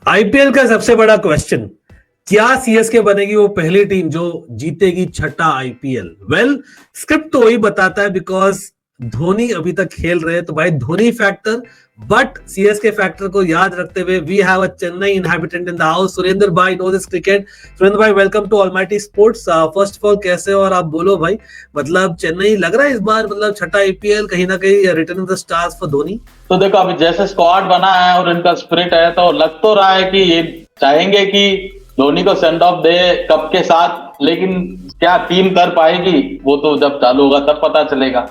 IPL का सबसे बड़ा क्वेश्चन, क्या सीएसके बनेगी वो पहली टीम जो जीतेगी छठा आईपीएल? वेल, स्क्रिप्ट तो वही बताता है बिकॉज धोनी अभी तक खेल रहे हैं, तो भाई Dhoni factor, but CSK factor को याद रखते हुए we have a Chennai inhabitant in the house. Surendra भाई नो दिस क्रिकेट। सुरेंद्र भाई, welcome to almighty sports. First of all कैसे हो और आप बोलो भाई, मतलब चेन्नई लग रहा है इस बार मतलब छठा आईपीएल कहीं ना कहीं return of the stars for Dhoni? तो देखो अभी जैसे स्क्वाड बना है और इनका स्पिरिट है तो लग तो रहा है कि ये चाहेंगे कि धोनी को सेंड ऑफ दे कप के साथ, लेकिन क्या टीम कर पाएगी वो तो जब चालू होगा तब पता चलेगा।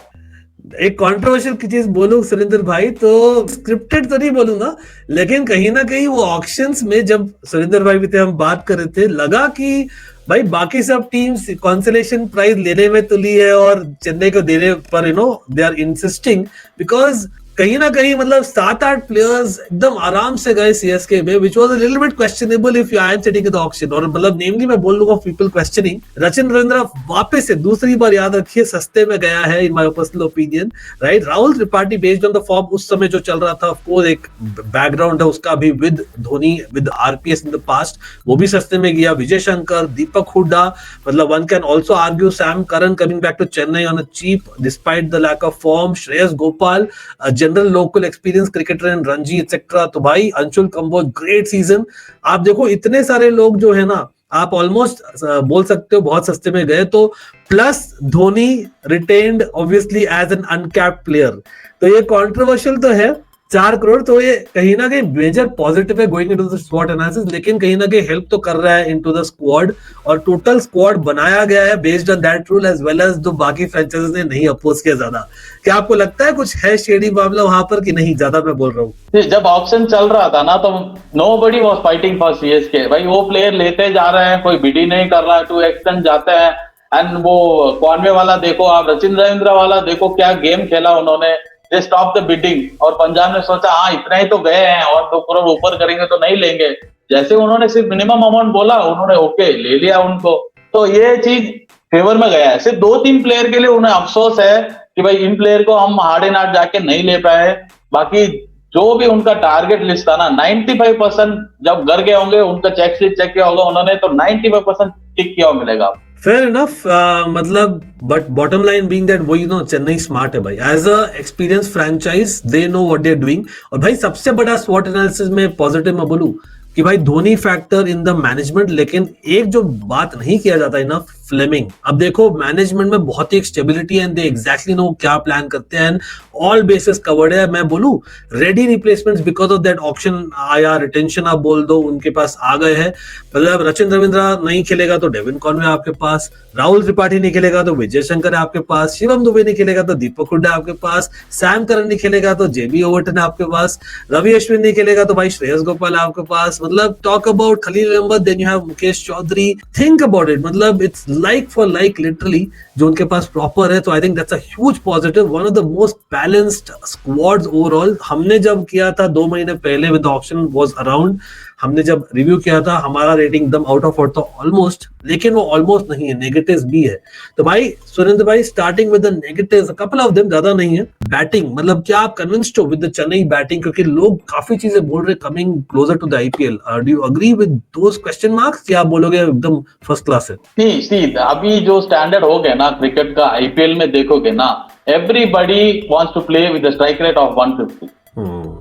एक कंट्रोवर्शियल की चीज बोलूं सुरेंद्र भाई, तो स्क्रिप्टेड तो नहीं बोलूंगा, लेकिन कहीं ना कहीं वो ऑक्शंस में जब सुरेंद्र भाई भी थे, हम बात कर रहे थे, लगा कि भाई बाकी सब टीम्स कॉन्सोलेशन प्राइज लेने में तुली है और चेन्नई को देने पर दे आर इंसिस्टिंग बिकॉज कहीं ना कहीं मतलब 7-8 प्लेयर्स एकदम आराम से गए सीएसके में, which was a little bit questionable if you are sitting in the auction. और मतलब नेमली मैं बोल लूंगा पीपल क्वेश्चनिंग, रचिन रविंद्र वापस से दूसरी बार याद रखिए सस्ते में गया है in my personal opinion, right? Rahul Tripathi based on the form उस समय जो चल रहा था, ऑफ कोर्स एक बैकग्राउंड है उसका भी with Dhoni with RPS in the past, वो भी सस्ते में गया। विजय शंकर, दीपक हुड्डा, मतलब one can also argue Sam Curran coming back to Chennai on a cheap despite the lack of form, Shreyas Gopal general local experience cricketer and Ranji etcetera. तो भाई अंशुल कंबोज ग्रेट सीजन। आप देखो इतने सारे लोग जो है ना, आप ऑलमोस्ट बोल सकते हो बहुत सस्ते में गए। तो plus Dhoni retained obviously as an uncapped player, तो ये कंट्रोवर्शियल तो है। 4 करोड़ तो ये कहीं ना कहीं मेजर पॉजिटिव है गोइंग इनटू द स्वॉट एनालिसिस, लेकिन कहीं ना कहीं हेल्प तो कर रहा है इनटू द स्क्वाड, और टोटल स्क्वाड बनाया गया है based on that rule as well as जो बाकी फ्रेंचाइजीज ने नहीं अपोज किया ज्यादा। क्या आपको लगता है कुछ है शेडी मामला वहां पर कि नहीं? ज्यादा मैं बोल रहा हूँ। जब ऑप्शन चल रहा था ना तो nobody was fighting for CSK. भाई वो प्लेयर लेते जा रहे हैं, कोई बिडी नहीं कर रहा है, टू एक्सटेंड जाते हैं। एंड वो कॉनवे वाला देखो, आप रचिन रविंद्र वाला देखो, क्या गेम खेला उन्होंने। दे स्टॉप द बिडिंग और पंजाब ने सोचा हाँ इतना ही तो गए हैं और 2 करोड़ ऊपर करेंगे तो नहीं लेंगे। जैसे उन्होंने सिर्फ मिनिमम अमाउंट बोला, उन्होंने ओके ले लिया उनको। तो ये चीज फेवर में गया है। सिर्फ 2-3 प्लेयर के लिए उन्हें अफसोस है कि भाई इन प्लेयर को हम हार्ड एंड हार्ड जाके नहीं ले पाए। बाकी जो भी उनका टारगेट लिस्ट था ना, 95% जब घर गए होंगे उनका चेक शीट चेक किया होगा उन्होंने, तो 95% टिक किया मिलेगा। फेयर इनफ, मतलब but bottom line being that वो चेन्नई स्मार्ट है भाई, as a experience franchise they know what they are doing. और भाई सबसे बड़ा स्वॉट एनालिसिस में पॉजिटिव मैं बोलूं कि भाई Dhoni factor in the management, लेकिन एक जो बात नहीं किया जाता है ना, फ्लेमिंग। अब देखो मैनेजमेंट में बहुत ही एक स्टेबिलिटी है, दे एग्जैक्टली नो क्या प्लान करते हैं, ऑल बेसिस कवर्ड है। मैं बोलूं ready replacements because of that option आया, रिटेंशन आप बोल दो उनके पास आ गए हैं। मतलब रचिन रविंद्र नहीं खेलेगा तो डेविन कॉनवे आपके पास, राहुल त्रिपाठी नहीं खेलेगा तो विजय शंकर है आपके पास, शिवम दुबे नहीं खेलेगा तो दीपक हुड्डा आपके पास, सैम करन नहीं खेलेगा तो जेबी ओवर्टन है आपके पास, रवि अश्विन नहीं खेलेगा तो भाई श्रेयस गोपाल है आपके पास। मतलब talk about Khalil Ahmed, then you have Mukesh Chaudhary. Think about it, मतलब it's like for like literally जो उनके पास प्रॉपर है। तो I think that's a huge positive, one of the most balanced squads overall. हमने जब किया था 2 महीने पहले विद ऑप्शन वाज अराउंड, हमने जब रिव्यू किया था हमारा रेटिंग एकदम आउट ऑफ 4 था ऑलमोस्ट, लेकिन वो ऑलमोस्ट नहीं है, नेगेटिव्स भी है। तो भाई सुरेंद्र भाई, starting with the negatives, a couple of them, ज्यादा नहीं है। बैटिंग, मतलब क्या आप कन्विंस्ड हो विद द चेन्नई बैटिंग? क्योंकि लोग काफी चीजें बोल रहे coming closer to the IPL, do you agree with those question marks या आप बोलोगे एकदम फर्स्ट क्लास है? सी अभी जो स्टैंडर्ड हो गया ना क्रिकेट का, आईपीएल में देखोगे ना, everybody wants to play with strike rate of 150।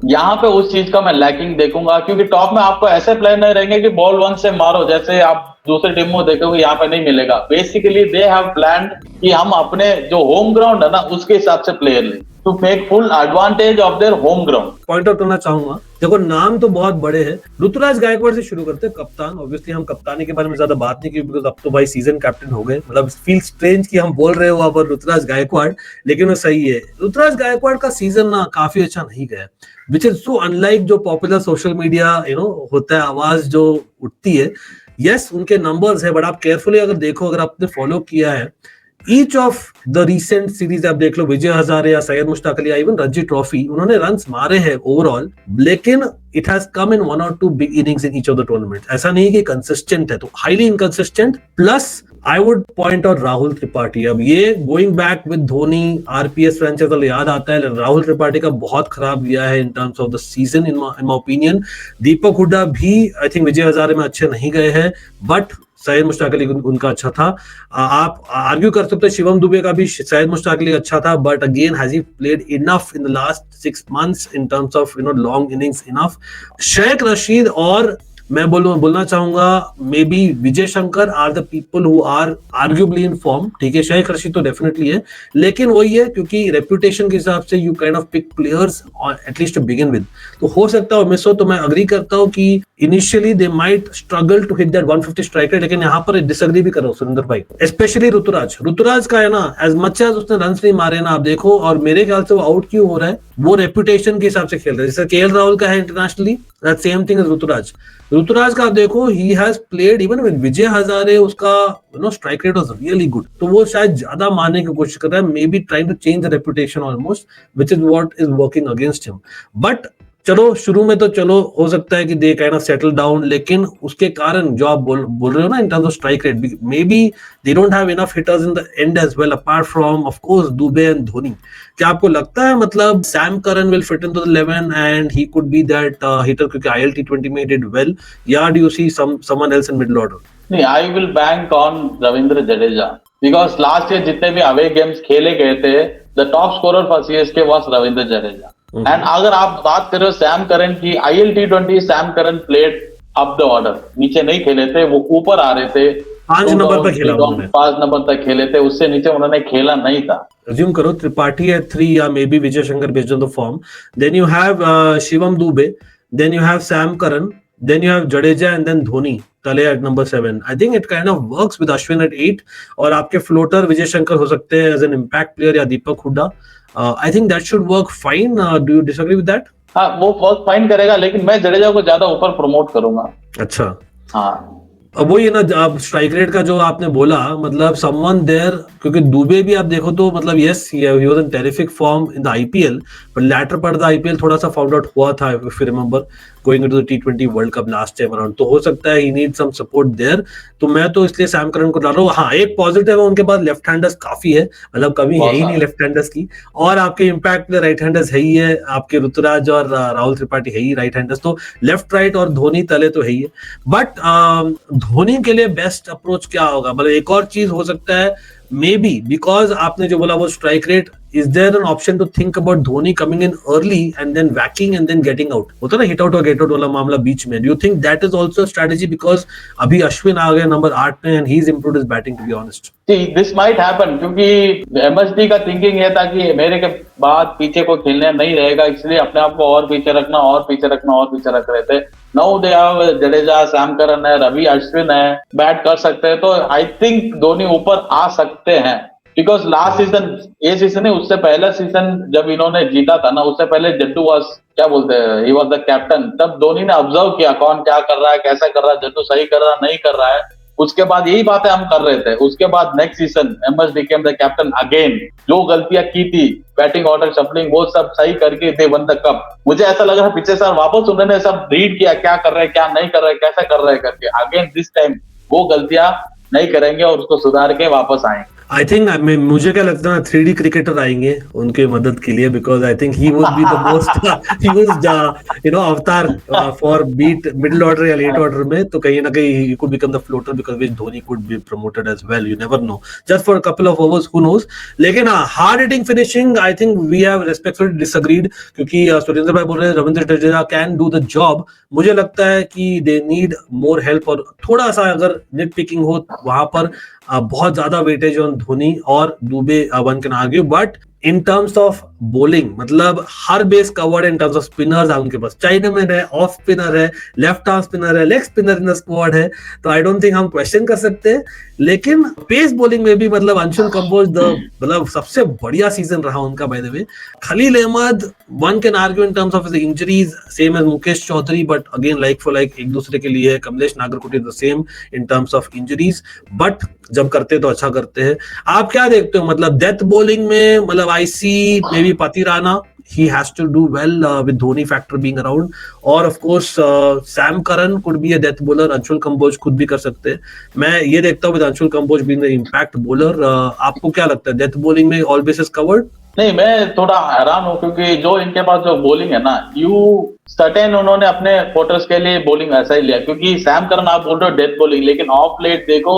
यहाँ पे उस चीज का मैं लैकिंग देखूंगा, क्योंकि टॉप में आपको ऐसे प्लेयर नहीं रहेंगे कि बॉल 1 से मारो, जैसे आप दूसरी टीम में देखोगे यहाँ पे नहीं मिलेगा। बेसिकली दे हैव प्लान कि हम अपने जो होम ग्राउंड है ना उसके हिसाब से प्लेयर लें, to make full advantage of their home ground. Point out करना चाहूंगा, देखो नाम तो बहुत बड़े हैं। ऋतुराज गायकवाड़ से शुरू करते हैं, कप्तान। ऑब्वियसली हम कप्तानी के बारे में ज्यादा बात नहीं की बिकॉज अब तो भाई सीजन कैप्टन हो गए। मतलब फील स्ट्रेंज कि हम बोल रहे हो अब ऋतुराज गायकवाड़, लेकिन वो सही है। ऋतुराज गायकवाड़ का सीजन ना काफी अच्छा नहीं गया, विच इज सो अनलाइक जो पॉपुलर सोशल मीडिया होता है, आवाज जो उठती है। यस उनके नंबर्स है, बट आप केयरफुली अगर देखो, अगर आपने फॉलो किया है, each of the recent series आप देख लो, विजय हजारे या सैयद मुश्ताक अली, इवन रणजी ट्रॉफी, उन्होंने रन्स मारे हैं ओवरऑल, लेकिन it has come in 1 or 2 big innings in each of the tournament. ऐसा नहीं कि कंसिस्टेंट है, तो highly inconsistent. Plus I would point out Rahul Tripathi. अब ये going back with Dhoni RPS franchise वाला याद आता है, राहुल त्रिपाठी का बहुत खराब गया है in terms of the season in my opinion. Deepak Hooda भी आई थिंक विजय हजारे में अच्छे नहीं गए हैं, बट सैयद मुश्ताक अली उनका अच्छा था। आप आर्ग्यू कर सकते हो शिवम दुबे का भी सैयद मुश्ताक अली अच्छा था, but again has he played enough in the last 6 months in terms of long innings enough. Sheikh Rasheed और मैं बोलना चाहूंगा maybe Vijay Shankar are the people who are arguably in form. ठीक है, शेख रशीद तो डेफिनेटली है, लेकिन वही है क्योंकि रेपुटेशन के हिसाब से you kind of pick players at least to begin with. तो हो सकता है मिस हो, तो मैं अग्री करता हूँ कि initially they might struggle to hit that 150 strike rate, लेकिन यहाँ पर डिसएग्री भी कर रहा हूँ सुरेंद्र भाई, स्पेशली ऋतुराज का है ना, एज मच एज उसने रन नहीं मारे ना आप देखो, और मेरे ख्याल से वो आउट क्यों हो रहा है, वो रेपुटेशन के हिसाब से खेल रहा है। जैसे केएल राहुल का है internationally, that same thing is Ruturaj का आप देखो, he has played even with Vijay Hazare, उसका strike rate was really good, तो वो शायद ज्यादा मारने की कोशिश कर रहा है, maybe trying to change the reputation almost, which is what is working against him. But चलो शुरू में तो चलो हो सकता है कि they kind of settle down, लेकिन उसके कारण जो आप बोल रहे हो ना in terms of strike rate, maybe they don't have enough hitters in the end as well apart from of course Dube and Dhoni. क्या आपको लगता है मतलब Sam Curran will fit into the 11 and he could be that hitter, क्योंकि IL T20 में did well, या do you see someone else in middle order? नहीं, I will bank on Ravindra Jadeja, because last year जितने भी away games खेले गए थे, the top scorer for CSK was Ravindra Jadeja. And अगर आप बात कर रहे हो सैम करन की, IL T20 Sam Curran played up the order, नीचे नहीं खेले थे, वो ऊपर आ रहे थे, 5 नंबर पर खेला उन्होंने, 5 नंबर तक खेले थे, उससे नीचे उन्होंने खेला नहीं था। Assume करो त्रिपाठी है 3 या may be Vijay Shankar based on the form, then you have Shivam Dube, then you have Sam Curran, then you have Jadeja and then Dhoni तले at number 7. I think it kind of works with Ashwin at 8, और आपके floater Vijay Shankar हो सकते हैं as an impact player या दीपक Hooda. I think that should work fine. Do you disagree with that? हाँ, वो work fine करेगा, लेकिन मैं जडेजा को ज्यादा ऊपर प्रमोट करूंगा। अच्छा, हाँ, अब वही है ना, आप स्ट्राइक रेट का जो आपने बोला, मतलब समवन देयर, क्योंकि दुबे भी आप देखो तो मतलब yes he was in terrific form in the IPL, but latter part of the IPL थोड़ा सा फाउंड आउट हुआ था, if you remember, going into the T20 world cup last time around, तो हो सकता है he need some support there. तो मैं तो इसलिए सैम करन को डाल रहा हूँ। हाँ, एक पॉजिटिव है, उनके पास लेफ्ट हैंडर्स काफी है, मतलब कमी है ही नहीं लेफ्ट हैंडर्स की, और आपके इम्पैक्ट राइट हैंडर्स है ही है, आपके ऋतुराज और राहुल त्रिपाठी है ही राइट हैंडर्स, तो लेफ्ट राइट और धोनी तले तो है ही है। बट धोनी के लिए बेस्ट अप्रोच क्या होगा, मतलब एक और चीज हो सकता है मे बी, बिकॉज आपने जो बोला वो strike rate, is there an option to think about Dhoni coming in early and then whacking and then getting out? होता ना हिट आउट और गेट आउट वाला मामला बीच में। Do you think that is also a strategy, because अभी अश्विन आ गए number 8 में and he's improved his batting, to be honest? See, this might happen, क्योंकि एमएसडी का थिंकिंग ये था कि मेरे के बाद पीछे को खेलने नहीं रहेगा, इसलिए अपने आप को और पीछे रखना और पीछे रखना और पीछे रख रहे थे। Now they have Jadeja, Sam Curran है, रवि अश्विन है, बैट कर सकते हैं, तो आई थिंक धोनी ऊपर आ सकते हैं। बिकॉज लास्ट सीजन, ये सीजन है, उससे पहले सीजन जब इन्होंने जीता था ना, उससे पहले जड्डू वाज, क्या बोलते हैं, ही वाज द कैप्टन, तब धोनी ने ऑब्जर्व किया कौन क्या कर रहा है, कैसा कर रहा है, जड्डू सही कर रहा नहीं कर रहा है, उसके बाद यही बातें हम कर रहे थे। उसके बाद next season MS became the captain again, जो गलतियां की थी, बैटिंग ऑर्डर शफलिंग, वो सब सही करके दे वन द कप। मुझे ऐसा लग रहा है पिछले साल वापस उन्होंने सब रीड किया, क्या कर रहे हैं, क्या नहीं कर रहे, कैसा कर रहे करके, अगेन दिस टाइम वो गलतियां नहीं करेंगे और उसको सुधार के वापस आएंगे। आई थिंक मुझे क्या लगता है 3D क्रिकेटर आएंगे उनके मदद के लिए, because I think he would be the most, he was avatar for beat middle order या लेट ऑर्डर में, तो कहीं ना कहीं he could become the floater, because which Dhoni could be promoted as well, you never know, just for a couple of overs, who knows. लेकिन hard hitting finishing, I think we have respectfully disagreed, क्योंकि सुरेंद्र भाई बोल रहे हैं Ravindra Jadeja can do the job. मुझे लगता है कि दे नीड मोर हेल्प, और थोड़ा सा अगर नेट पिकिंग हो वहां पर बहुत ज्यादा वेटेज ऑन धोनी और Dube, one can argue, but in terms of bowling, मतलब हर base covered in terms of spinners है उनके पास, चाइनामैन है, ऑफ स्पिनर है, लेफ्ट आर्म स्पिनर है, leg spinner in the squad है, तो आई डोंट थिंक हम क्वेश्चन कर सकते हैं। लेकिन पेस बॉलिंग में भी मतलब अंशुल कंबोज मतलब सबसे बढ़िया सीजन रहा उनका by the way. Khaleel Ahmed, one can argue in terms of his injuries, same as Mukesh Choudhary, but again like for like एक दूसरे के लिए है। Kamlesh Nagarkoti the same in terms of injuries, but जब करते तो अच्छा करते हैं। आप क्या देखते हो मतलब डेथ बॉलिंग में? मतलब आई सी मे बी पति Rana, he has to do well with Dhoni factor being around, और of course Sam Curran could be a death bowler, Anshul Kamboj खुद भी कर सकते हैं। मैं ये देखता हूँ with Anshul Kamboj being the impact bowler। आपको क्या लगता है डेथ बॉलिंग में all bases covered? नहीं, मैं थोड़ा हैरान हूँ क्योंकि जो इनके पास जो बॉलिंग है ना, सर्टेन उन्होंने अपने क्वार्टर्स के लिए बॉलिंग ऐसा ही लिया, क्योंकि सैम करन आप बोल रहे हो डेथ बॉलिंग, लेकिन ऑफ लेट देखो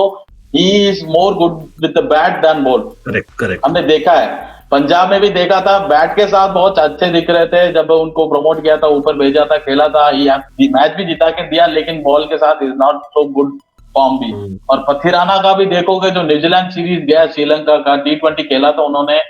he is more good with the bat than ball. Correct हमने देखा है, पंजाब में भी देखा था, बैट के साथ बहुत अच्छे दिख रहे थे, जब उनको प्रमोट किया था, ऊपर भेजा था, खेला था, मैच भी जिता के दिया, लेकिन बॉल के साथ is not so good form भी। और पथिराना का भी देखोगे, जो न्यूजीलैंड सीरीज गया, श्रीलंका का T20 खेला था उन्होंने,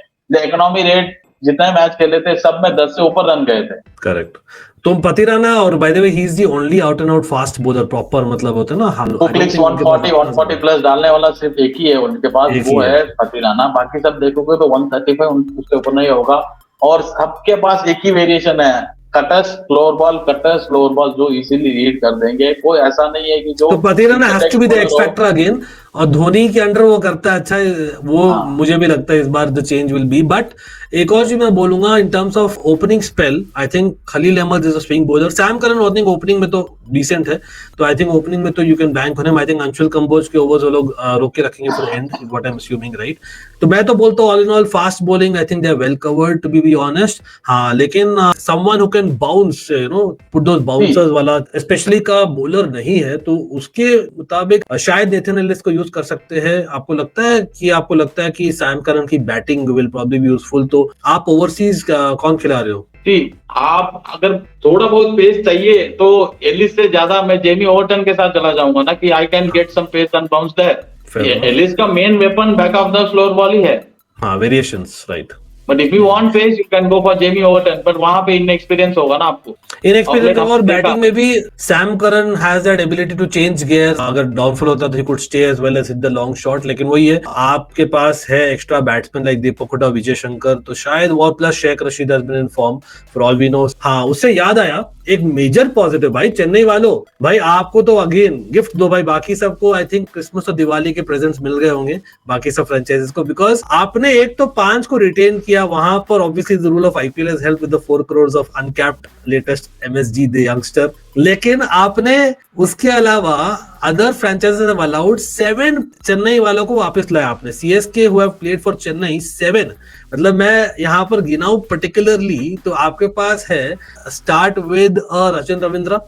इकोनॉमी रेट जितने मैच खेले थे सब में 10 से ऊपर रन गए थे। करेक्ट। तो पतिराना, और bye the way he is the only out and out fast bowler, proper मतलब होता है ना, हम 140 प्लस डालने वाला सिर्फ एक ही है उनके पास, वो है पतिराना। बाकी सब देखोगे तो 135 उसके ऊपर नहीं होगा, और सबके पास एक ही वेरिएशन है, cutters slower ball, cutters slower ball, जो इजीली रीड कर देंगे। कोई ऐसा नहीं है कि जो, तो Pathirana has to be the X factor again, और धोनी के अंडर वो करता है अच्छा, वो मुझे भी लगता है इस बार the change will be. But एक और चीज मैं बोलूंगा in terms of opening spell, I think Khalil Ahmed is a swing bowler, Sam Curran I think opening में तो डिसेंट है, तो आई थिंक ओपनिंग में तो you can bank on him. I think Anshul Kamboj के ओवर्स वो लोग रोक के रखेंगे for end, is what I am assuming, right? तो मैं तो बोलता हूँ all in all fast bowling I think they are well covered, to be honest. हाँ, लेकिन someone who can bounce, you know, put those bouncers वाला specially का bowler नहीं है, तो उसके मुताबिक शायद नेथन एलिस को यूज कर सकते हैं। आपको लगता है कि सैम करन की batting will probably be useful, तो आप ओवरसीज कौन खिला रहे हो? जी, आप अगर थोड़ा बहुत पेस चाहिए तो एलिस से ज्यादा मैं जेमी ओवरटन के साथ चला जाऊंगा ना, कि I can get some pace and bounce there. Ellis का main weapon back of the slower ball ही है। हाँ, variations, right. But if you want pace you can go for Jamie Overton, but वहां पे इनएक्सपीरियंस होगा ना आपको, inexperience. और बैटिंग में भी Sam Curran has that ability to change gear, अगर डाउनफॉल होता तो he could stay as well as hit the long shot. लेकिन वही है, आपके पास है extra batsman like Deepak Hooda, Vijay Shankar, तो शायद वो plus Sheikh Rasheed has been in form for all we know. हाँ, उससे याद आया एक मेजर पॉजिटिव भाई, चेन्नई वालों, भाई आपको तो अगेन गिफ्ट दो भाई, बाकी सबको आई थिंक क्रिसमस और दिवाली के प्रेजेंट्स मिल गए होंगे बाकी सब फ्रेंचाइजीज को, बिकॉज आपने एक तो 5 को रिटेन किया, वहां पर obviously the rule of IPL has helped with the 4 crores of uncapped latest MSG the youngster, लेकिन आपने उसके अलावा other franchises have allowed 7 Chennai वालों को वापस लाया आपने। CSK who have played for Chennai 7, मतलब मैं यहाँ पर गिनाऊं पर्टिकुलरली तो आपके पास है, start with Rachin Ravindra,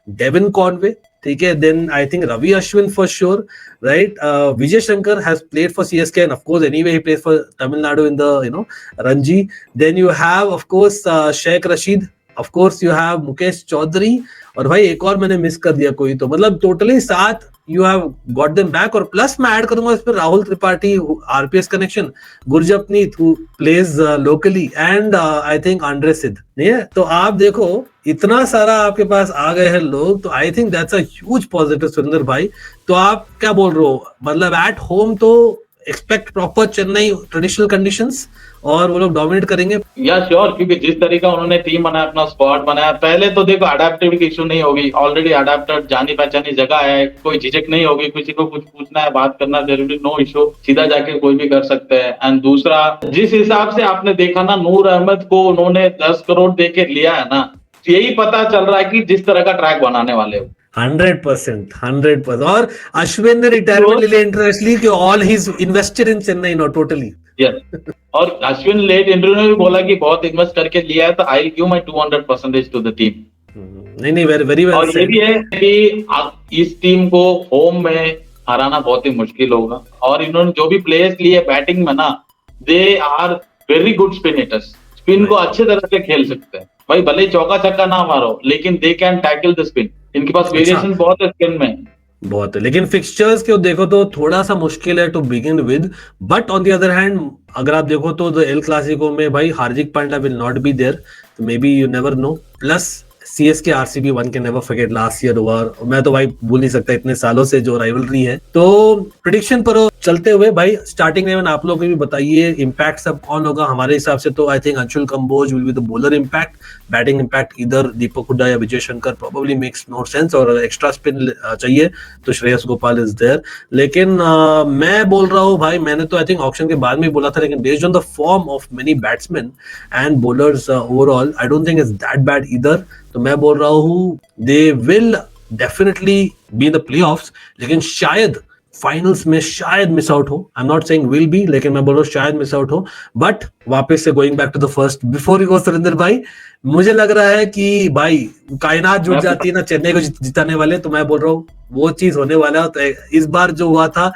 Devon Conway, ठीक है, then I think Ravi Ashwin for sure, right? Vijay Shankar has played for CSK and of course anyway he plays for Tamil Nadu in the, you know, Ranji. Then you have of course Sheikh Rasheed, of course you have Mukesh Chaudhary, और भाई एक और मैंने miss कर दिया कोई, तो मतलब totally 7 you have got them back, और प्लस मैं ऐड करूंगा इस पर Rahul Tripathi, RPS connection, Gurjapneet who plays locally, and I think Andre सिद्ध, नहीं है? तो आप देखो इतना सारा आपके पास आ गए हैं लोग, तो I think that's a huge positive Surendra भाई। तो आप क्या बोल रहे हो, मतलब एट होम तो expect proper Chennai traditional conditions और वो लोग डोमिनेट करेंगे? या श्योर, क्योंकि जिस तरीका उन्होंने टीम बनाया, अपना स्क्वाड बनाया, पहले तो देखो अडेप्टिविटी की इशू नहीं होगी, ऑलरेडी अडेप्टेड जानी पहचानी जगह है, कोई झिझक नहीं होगी, किसी को कुछ पूछना है, बात करना जरूरी, नो इशू, सीधा जाके कोई भी कर सकते हैं। एंड दूसरा, जिस हिसाब से आपने देखा ना, नूर अहमद को उन्होंने 10 करोड़ दे के लिया है ना, यही पता चल रहा है कि जिस तरह का ट्रैक बनाने वाले हो। 100%। और अश्विन ने रिटायरमेंट ले लिया इंटरनेशनली, कि all he is invested in Chennai now totally. Yes, और अश्विन लेट इंटरव्यू में भी बोला कि बहुत इन्वेस्ट करके लिया है, तो I give my 200% to the team. नहीं, वेरी वेल। और ये भी है कि इस टीम को होम में हराना बहुत ही मुश्किल होगा, और इन्होंने जो भी प्लेयर्स लिए बैटिंग में ना, they are very good spin hitters, spin को अच्छे तरह से खेल सकते हैं भाई, भले चौका छक्का ना मारो, लेकिन they can tackle the spin, इनके पास वेरिएशन बहुत है स्पिन में। बहुत है, लेकिन फिक्सचर्स के देखो तो थोड़ा सा मुश्किल है to begin with, but on the other hand अगर आप देखो तो एल क्लासिको में भाई Hardik Pandya will not be there, तो maybe you never know. Plus CSK RCB one can never forget last year over, मैं तो भाई भूल नहीं सकता इतने सालों से जो राइवलरी है। तो प्रिडिक्शन पर चलते हुए भाई स्टार्टिंग 11 आप लोग भी बताइए, इम्पैक्ट सब कौन होगा? हमारे हिसाब से तो I think Anshul Kamboj will be the bowler impact, batting impact इधर दीपक हुड्डा या Vijay Shankar probably makes no sense, और एक्स्ट्रा स्पिन चाहिए तो श्रेयस गोपाल इज देयर। लेकिन मैं बोल रहा हूँ भाई, मैंने तो आई थिंक ऑक्शन के बाद में बोला था, लेकिन based on the form of many batsman and bowlers overall I don't think it's that bad इधर। तो मैं बोल रहा हूँ they will definitely be the playoffs, लेकिन शायद फाइनल्स में शायद मिस आउट हो। I am not saying will be, लेकिन मैं बोल रहा हूँ शायद मिस आउट हो। बट वापस से going back to the first before you go Surendra भाई, मुझे लग रहा है कि भाई कायनात जुट जाती है ना चेन्नई को जिताने वाले, तो मैं बोल रहा हूँ वो चीज होने वाला है। तो इस बार जो हुआ था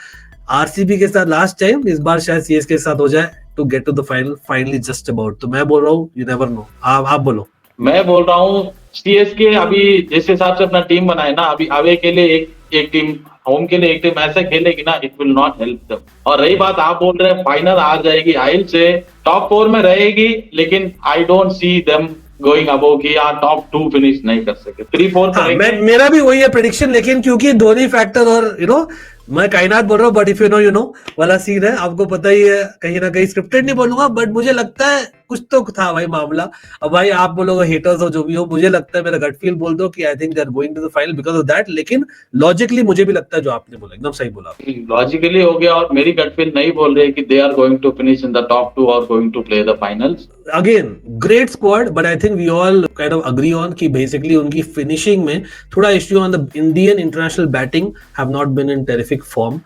आरसीबी के साथ लास्ट टाइम, इस बार शायद सीएसके के साथ हो जाए to get to the final finally just about. तो मैं बोल रहा हूँ यू नेवर नो। आप बोलो। मैं बोल रहा हूँ सीएसके अभी जिस हिसाब से अपना टीम बनाए ना, अभी अवे के लिए एक टीम, होम के लिए एक टीम ऐसे खेलेगी ना, it will not help them. और रही बात आप बोल रहे हैं फाइनल आ जाएगी आइल से, टॉप 4 में रहेगी, लेकिन I don't see them going above की या टॉप 2 फिनिश नहीं कर सके, 3-4 करेंगे। मेरा भी वही है प्रेडिक्शन, लेकिन क्योंकि धोनी फैक्टर और यू नो मैं कायनात बोल रहा हूँ, बट इफ यू नो वाला सीन है, आपको पता ही है, कहीं ना कहीं स्क्रिप्टेड नहीं बोलूंगा, बट मुझे लगता है कुछ तो था भाई मामला। अब भाई आप बोलोगे हेटर्स हो जो भी हो, मुझे लगता है मेरा गट फील बोल दो कि I think they are going to the final because of that, लेकिन लॉजिकली मुझे भी लगता है जो आपने बोला एकदम सही बोला। लॉजिकली हो गया, और मेरी गट फील नहीं बोल रही कि they are going to finish in the top 2 और going to play the finals. Again great squad, but I think we all kind of agree on कि बेसिकली उनकी फिनिशिंग में थोड़ा issue on the Indian international batting have not been in terrific form,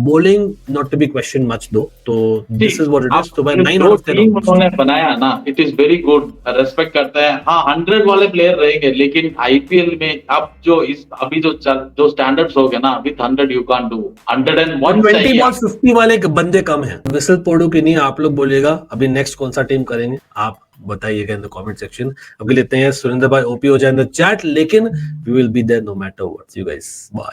bowling not to be question much though, तो this is what it is. तो भाई 9 out of 10 उन्होंने बनाया ना, it is very good, respect करते हैं। हाँ 100 वाले प्लेयर रहेंगे, लेकिन आईपीएल में अब जो अभी जो स्टैंडर्ड्स हो गए ना, with 100 you can't do 101 20 balls 50 वाले बंदे कम हैं। विसल पोडू की नहीं, आप लोग बोलिएगा अभी नेक्स्ट कौन सा टीम करेंगे, आप बताइएगा इन द कमेंट सेक्शन। अभी लेते हैं सुरेंद्र भाई ओपी हो जाए इन द चैट, लेकिन we will be there no matter what. You guys bye.